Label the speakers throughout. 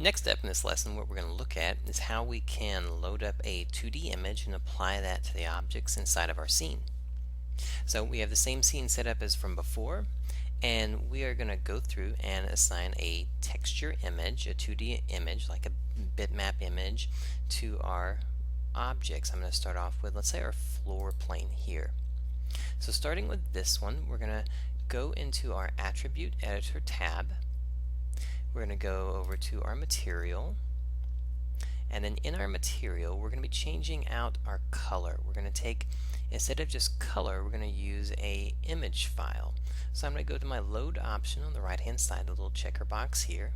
Speaker 1: Next up in this lesson, what we're going to look at is how we can load up a 2D image and apply that to the objects inside of our scene. So we have the same scene set up as from before, and we are going to go through and assign a texture image, a 2D image, like a bitmap image, to our objects. I'm going to start off with, let's say, our floor plane here. So starting with this one, we're going to go into our Attribute Editor tab. We're going to go over to our material, and then in our material we're going to be changing out our color. We're going to take, instead of just color, we're going to use a image file. So I'm going to go to my load option on the right hand side, the little checker box here.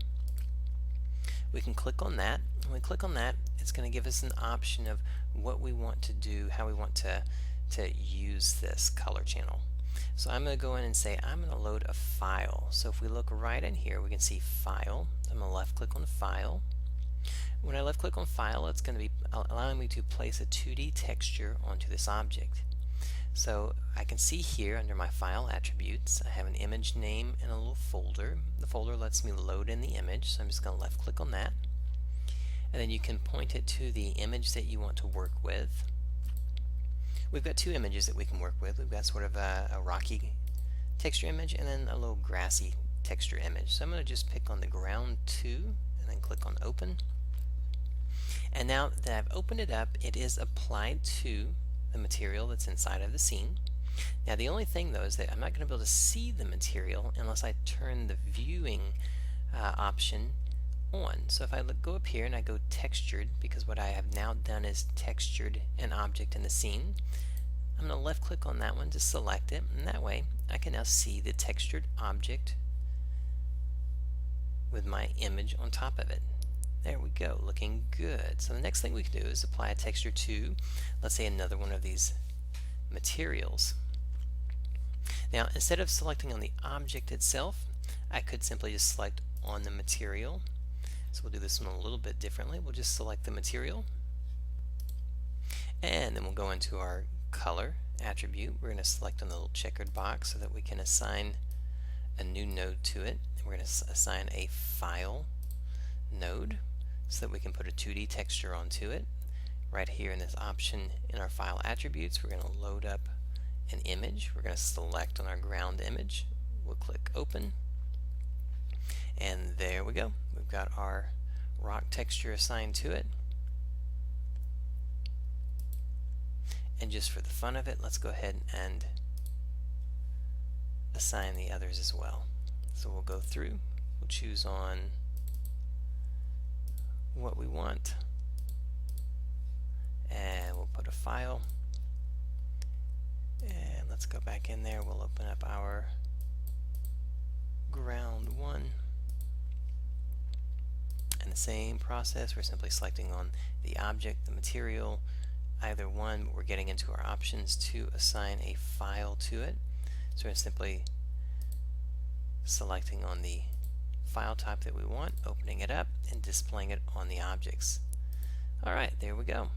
Speaker 1: We can click on that. When we click on that, it's going to give us an option of what we want to do, how we want to use this color channel. So I'm going to go in and say I'm going to load a file. So if we look right in here, we can see File. I'm going to left click on File. When I left click on File, it's going to be allowing me to place a 2D texture onto this object. So I can see here under my file attributes, I have an image name and a little folder. The folder lets me load in the image, so I'm just going to left click on that. And then you can point it to the image that you want to work with. We've got two images that we can work with. We've got sort of a rocky texture image and then a little grassy texture image. So I'm going to just pick on the ground 2 and then click on Open. And now that I've opened it up, it is applied to the material that's inside of the scene. Now the only thing though is that I'm not going to be able to see the material unless I turn the viewing option on. So if I go up here and I go textured, because what I have now done is textured an object in the scene, I'm going to left click on that one to select it, and that way I can now see the textured object with my image on top of it. There we go, looking good. So the next thing we can do is apply a texture to, let's say, another one of these materials. Now instead of selecting on the object itself, I could simply just select on the material. So we'll do this one a little bit differently. We'll just select the material, and then we'll go into our color attribute. We're going to select on the little checkered box so that we can assign a new node to it. We're going to assign a file node so that we can put a 2D texture onto it. Right here in this option in our file attributes, we're going to load up an image. We're going to select on our ground image. We'll click Open, and there we go. We've got our rock texture assigned to it. And just for the fun of it, let's go ahead and assign the others as well. So we'll go through, we'll choose on what we want, and we'll put a file, and let's go back in there. We'll open up our ground 1, and the same process, we're simply selecting on the object, the material, either one, but we're getting into our options to assign a file to it. So we're simply selecting on the file type that we want, opening it up, and displaying it on the objects. Alright, there we go.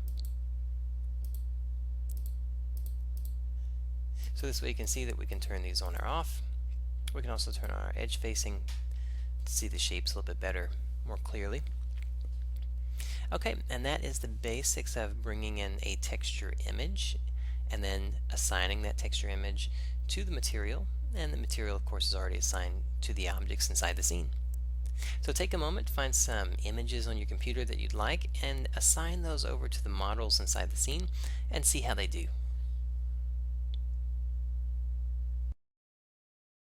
Speaker 1: So this way you can see that we can turn these on or off. We can also turn on our edge facing to see the shapes a little bit better, more clearly. Okay, and that is the basics of bringing in a texture image and then assigning that texture image to the material, and the material of course is already assigned to the objects inside the scene. So take a moment to find some images on your computer that you'd like and assign those over to the models inside the scene and see how they do.